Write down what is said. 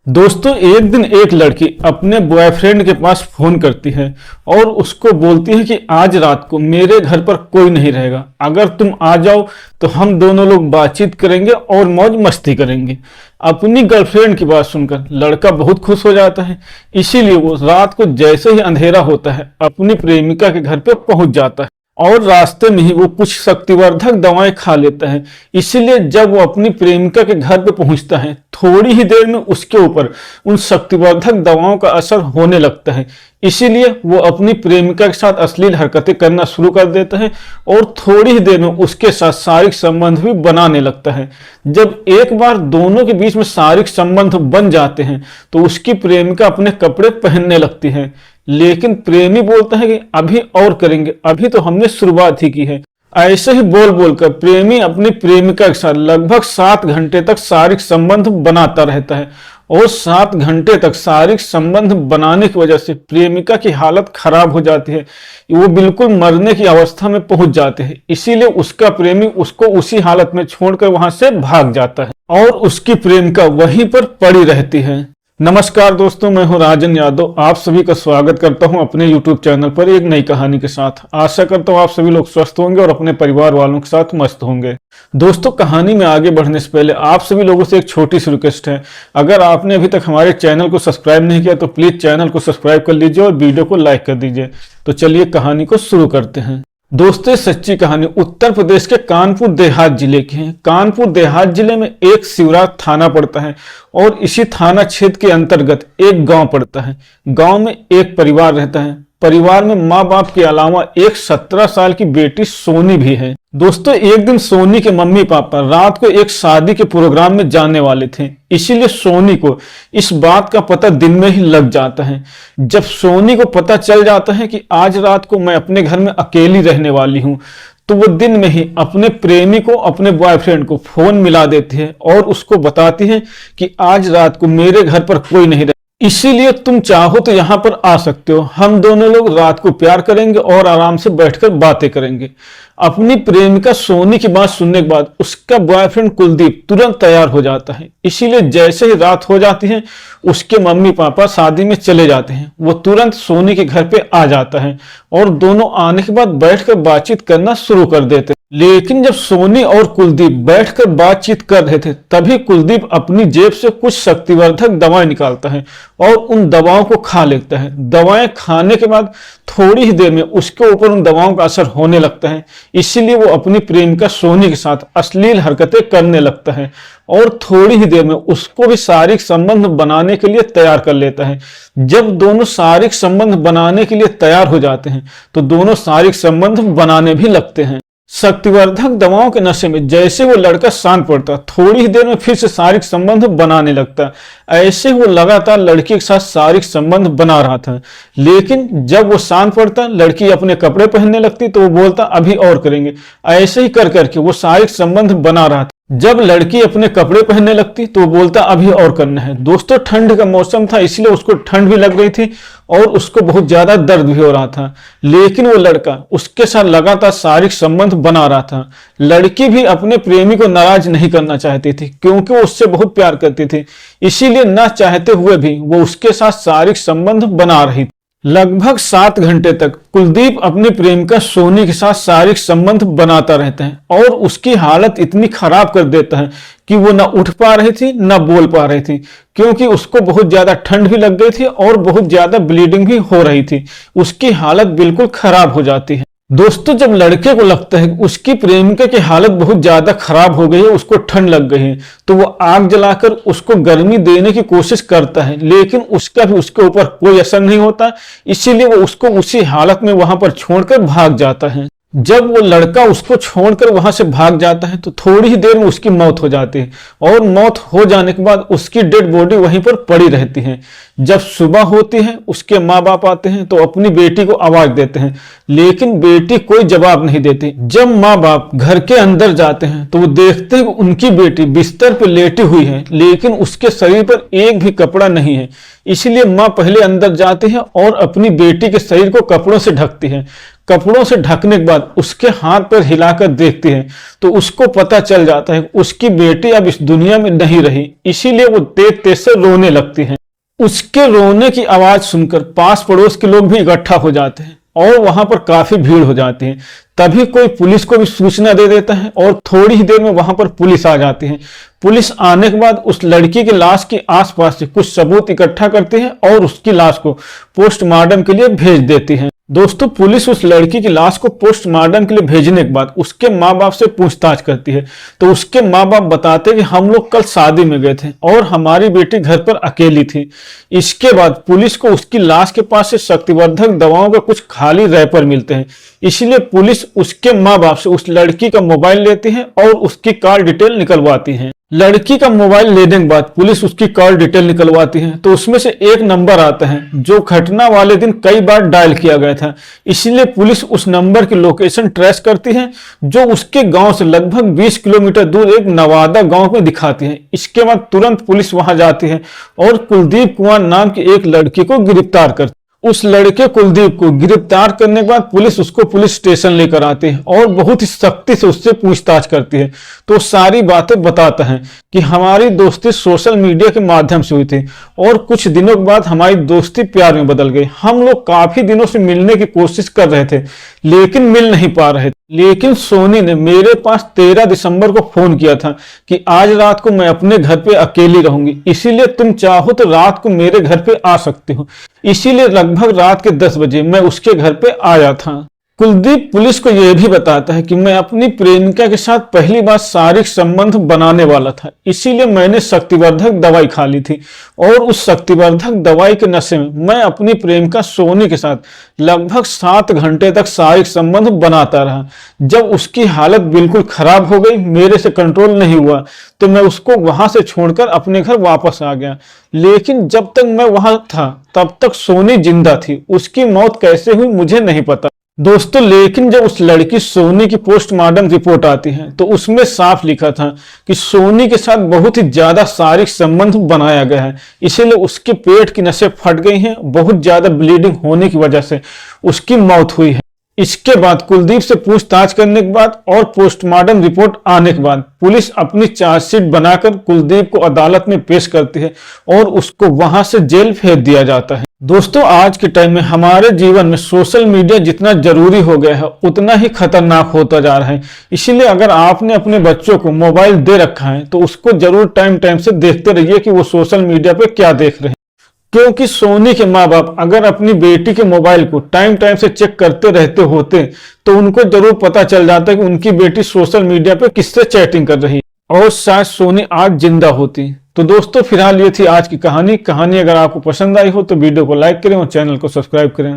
दोस्तों, एक दिन एक लड़की अपने बॉयफ्रेंड के पास फोन करती है और उसको बोलती है कि आज रात को मेरे घर पर कोई नहीं रहेगा। अगर तुम आ जाओ तो हम दोनों लोग बातचीत करेंगे और मौज मस्ती करेंगे। अपनी गर्लफ्रेंड की बात सुनकर लड़का बहुत खुश हो जाता है। इसीलिए वो रात को जैसे ही अंधेरा होता है अपनी प्रेमिका के घर पे पहुंच जाता है और रास्ते में ही वो कुछ शक्तिवर्धक दवाएं खा लेता है। इसीलिए जब वो अपनी प्रेमिका के घर पे पहुंचता है, थोड़ी ही देर में उसके ऊपर उन शक्तिवर्धक दवाओं का असर होने लगता है। इसीलिए वो अपनी प्रेमिका के साथ अश्लील हरकतें करना शुरू कर देता है और थोड़ी ही देर में उसके साथ शारीरिक संबंध भी बनाने लगता है। जब एक बार दोनों के बीच में शारीरिक संबंध बन जाते हैं तो उसकी प्रेमिका अपने कपड़े पहनने लगती है, लेकिन प्रेमी बोलता है कि अभी और करेंगे, अभी तो हमने शुरुआत ही की है। ऐसे ही बोल बोलकर प्रेमी अपनी प्रेमिका के साथ लगभग 7 घंटे तक शारीरिक संबंध बनाता रहता है और 7 घंटे तक शारीरिक संबंध बनाने की वजह से प्रेमिका की हालत खराब हो जाती है। वो बिल्कुल मरने की अवस्था में पहुंच जाते हैं। इसीलिए उसका प्रेमी उसको उसी हालत में छोड़कर वहां से भाग जाता है और उसकी प्रेमिका वहीं पर पड़ी रहती है। नमस्कार दोस्तों, मैं हूं राजन यादव। आप सभी का स्वागत करता हूं अपने YouTube चैनल पर एक नई कहानी के साथ। आशा करता हूं आप सभी लोग स्वस्थ होंगे और अपने परिवार वालों के साथ मस्त होंगे। दोस्तों, कहानी में आगे बढ़ने से पहले आप सभी लोगों से एक छोटी सी रिक्वेस्ट है। अगर आपने अभी तक हमारे चैनल को सब्सक्राइब नहीं किया तो प्लीज चैनल को सब्सक्राइब कर लीजिए और वीडियो को लाइक कर दीजिए। तो चलिए कहानी को शुरू करते हैं। दोस्तों, सच्ची कहानी उत्तर प्रदेश के कानपुर देहात जिले की है। कानपुर देहात जिले में एक शिवराज थाना पड़ता है और इसी थाना क्षेत्र के अंतर्गत एक गांव पड़ता है। गांव में एक परिवार रहता है। परिवार में माँ बाप के अलावा एक 17 साल की बेटी सोनी भी है। दोस्तों, एक दिन सोनी के मम्मी पापा रात को एक शादी के प्रोग्राम में जाने वाले थे। इसीलिए सोनी को इस बात का पता दिन में ही लग जाता है। जब सोनी को पता चल जाता है कि आज रात को मैं अपने घर में अकेली रहने वाली हूँ, तो वो दिन में ही अपने प्रेमी को, अपने बॉयफ्रेंड को फोन मिला देती है और उसको बताती है कि आज रात को मेरे घर पर कोई नहीं रहे, इसीलिए तुम चाहो तो यहाँ पर आ सकते हो। हम दोनों लोग रात को प्यार करेंगे और आराम से बैठकर बातें करेंगे। अपनी प्रेमिका सोनी की बात सुनने के बाद उसका बॉयफ्रेंड कुलदीप तुरंत तैयार हो जाता है। इसीलिए जैसे ही रात हो जाती है उसके मम्मी पापा शादी में चले जाते हैं। वो तुरंत सोनी के घर पे आ जाता है और दोनों आने के बाद बैठकर बातचीत करना शुरू कर देते हैं। लेकिन जब सोनी और कुलदीप बैठकर बातचीत कर रहे थे तभी कुलदीप अपनी जेब से कुछ शक्तिवर्धक दवाएं निकालता है और उन दवाओं को खा लेता है। दवाएं खाने के बाद थोड़ी ही देर में उसके ऊपर उन दवाओं का असर होने लगता है। इसीलिए वो अपनी प्रेमिका सोनी के साथ अश्लील हरकतें करने लगता है और थोड़ी ही देर में उसको भी शारीरिक संबंध बनाने के लिए तैयार कर लेता है। जब दोनों शारीरिक संबंध बनाने के लिए तैयार हो जाते हैं तो दोनों शारीरिक संबंध बनाने भी लगते हैं। शक्तिवर्धक दवाओं के नशे में जैसे वो लड़का शांत पड़ता, थोड़ी ही देर में फिर से शारीरिक संबंध बनाने लगता। ऐसे वो लगातार लड़की के साथ शारीरिक संबंध बना रहा था। लेकिन जब वो शांत पड़ता, लड़की अपने कपड़े पहनने लगती तो वो बोलता अभी और करेंगे। ऐसे ही कर करके वो शारीरिक संबंध बना रहा था। जब लड़की अपने कपड़े पहनने लगती तो वो बोलता अभी और करना है। दोस्तों, ठंड का मौसम था इसलिए उसको ठंड भी लग रही थी और उसको बहुत ज्यादा दर्द भी हो रहा था। लेकिन वो लड़का उसके साथ लगातार शारीरिक संबंध बना रहा था। लड़की भी अपने प्रेमी को नाराज नहीं करना चाहती थी क्योंकि वो उससे बहुत प्यार करती थी। इसीलिए न चाहते हुए भी वो उसके साथ शारीरिक संबंध बना रही थी। लगभग 7 घंटे तक कुलदीप अपनी प्रेमिका सोनी के साथ शारीरिक संबंध बनाता रहता है और उसकी हालत इतनी खराब कर देता है कि वो न उठ पा रही थी न बोल पा रही थी, क्योंकि उसको बहुत ज्यादा ठंड भी लग गई थी और बहुत ज्यादा ब्लीडिंग भी हो रही थी। उसकी हालत बिल्कुल खराब हो जाती है। दोस्तों, जब लड़के को लगता है उसकी प्रेमिका की हालत बहुत ज्यादा खराब हो गई है, उसको ठंड लग गई है, तो वो आग जलाकर उसको गर्मी देने की कोशिश करता है। लेकिन उसका भी उसके ऊपर कोई असर नहीं होता। इसीलिए वो उसको उसी हालत में वहां पर छोड़कर भाग जाता है। जब वो लड़का उसको छोड़कर वहां से भाग जाता है तो थोड़ी ही देर में उसकी मौत हो जाती है और मौत हो जाने के बाद उसकी डेड बॉडी वहीं पर पड़ी रहती है। जब सुबह होती है उसके माँ बाप आते हैं तो अपनी बेटी को आवाज देते हैं, लेकिन बेटी कोई जवाब नहीं देती। जब माँ बाप घर के अंदर जाते हैं तो वो देखते हैं उनकी बेटी बिस्तर पर लेटी हुई है, लेकिन उसके शरीर पर एक भी कपड़ा नहीं है। इसलिए माँ पहले अंदर जाती है और अपनी बेटी के शरीर को कपड़ों से ढकती है। कपड़ों से ढकने के बाद उसके हाथ पर हिलाकर देखती है तो उसको पता चल जाता है उसकी बेटी अब इस दुनिया में नहीं रही। इसीलिए वो तेज तेज से रोने लगती है। उसके रोने की आवाज सुनकर पास पड़ोस के लोग भी इकट्ठा हो जाते हैं और वहां पर काफी भीड़ हो जाती है। तभी कोई पुलिस को भी सूचना दे देता है और थोड़ी ही देर में वहां पर पुलिस आ जाती है। पुलिस आने के बाद उस लड़की की लाश के आसपास से कुछ सबूत इकट्ठा करती है और उसकी लाश को पोस्टमार्टम के लिए भेज देती है। दोस्तों, पुलिस उस लड़की की लाश को पोस्टमार्टम के लिए भेजने के बाद उसके माँ बाप से पूछताछ करती है तो उसके माँ बाप बताते कि हम लोग कल शादी में गए थे और हमारी बेटी घर पर अकेली थी। इसके बाद पुलिस को उसकी लाश के पास से शक्तिवर्धक दवाओं के कुछ खाली रैपर मिलते हैं। इसलिए पुलिस उसके माँ बाप से उस लड़की का मोबाइल लेती है और उसकी कॉल डिटेल निकलवाती है। लड़की का मोबाइल लेने के बाद पुलिस उसकी कॉल डिटेल निकलवाती है तो उसमें से एक नंबर आता है जो घटना वाले दिन कई बार डायल किया गया था। इसलिए पुलिस उस नंबर की लोकेशन ट्रेस करती है जो उसके गांव से लगभग 20 किलोमीटर दूर एक नवादा गांव में दिखाती है। इसके बाद तुरंत पुलिस वहां जाती है और कुलदीप कुमार नाम की एक लड़की को गिरफ्तार करती है। उस लड़के कुलदीप को गिरफ्तार करने के बाद पुलिस उसको पुलिस स्टेशन लेकर आती है और बहुत ही सख्ती से उससे पूछताछ करती है तो सारी बातें बताता है कि हमारी दोस्ती सोशल मीडिया के माध्यम से हुई थी और कुछ दिनों के बाद हमारी दोस्ती प्यार में बदल गई। हम लोग काफी दिनों से मिलने की कोशिश कर रहे थे लेकिन मिल नहीं पा रहे थे। लेकिन सोनी ने मेरे पास 13 दिसंबर को फोन किया था कि आज रात को मैं अपने घर पे अकेली रहूंगी, इसीलिए तुम चाहो तो रात को मेरे घर पे आ सकते हो। इसीलिए लगभग रात के 10 बजे मैं उसके घर पे आया था। कुलदीप पुलिस को यह भी बताता है कि मैं अपनी प्रेमिका के साथ पहली बार शारीरिक संबंध बनाने वाला था, इसीलिए मैंने शक्तिवर्धक दवाई खा ली थी और उस शक्तिवर्धक दवाई के नशे में मैं अपनी प्रेमिका सोनी के साथ लगभग 7 घंटे तक शारीरिक संबंध बनाता रहा। जब उसकी हालत बिल्कुल खराब हो गई, मेरे से कंट्रोल नहीं हुआ, तो मैं उसको वहां से छोड़कर अपने घर वापस आ गया। लेकिन जब तक मैं वहां था तब तक सोनी जिंदा थी। उसकी मौत कैसे हुई मुझे नहीं पता दोस्तों। लेकिन जब उस लड़की सोनी की पोस्टमार्टम रिपोर्ट आती है तो उसमें साफ लिखा था कि सोनी के साथ बहुत ही ज्यादा शारीरिक संबंध बनाया गया है, इसीलिए उसके पेट की नसें फट गई हैं। बहुत ज्यादा ब्लीडिंग होने की वजह से उसकी मौत हुई है। इसके बाद कुलदीप से पूछताछ करने के बाद और पोस्टमार्टम रिपोर्ट आने के बाद पुलिस अपनी चार्जशीट बनाकर कुलदीप को अदालत में पेश करती है और उसको वहां से जेल भेज दिया जाता है। दोस्तों, आज के टाइम में हमारे जीवन में सोशल मीडिया जितना जरूरी हो गया है उतना ही खतरनाक होता जा रहा है। इसीलिए अगर आपने अपने बच्चों को मोबाइल दे रखा है तो उसको जरूर टाइम टाइम से देखते रहिए कि वो सोशल मीडिया पे क्या देख रहे हैं, क्योंकि सोनी के माँ बाप अगर अपनी बेटी के मोबाइल को टाइम टाइम से चेक करते रहते होते तो उनको जरूर पता चल जाता कि उनकी बेटी सोशल मीडिया पे किससे चैटिंग कर रही है और शायद सोनी आज जिंदा होती। तो दोस्तों, फिलहाल ये थी आज की कहानी। अगर आपको पसंद आई हो तो वीडियो को लाइक करें और चैनल को सब्सक्राइब करें।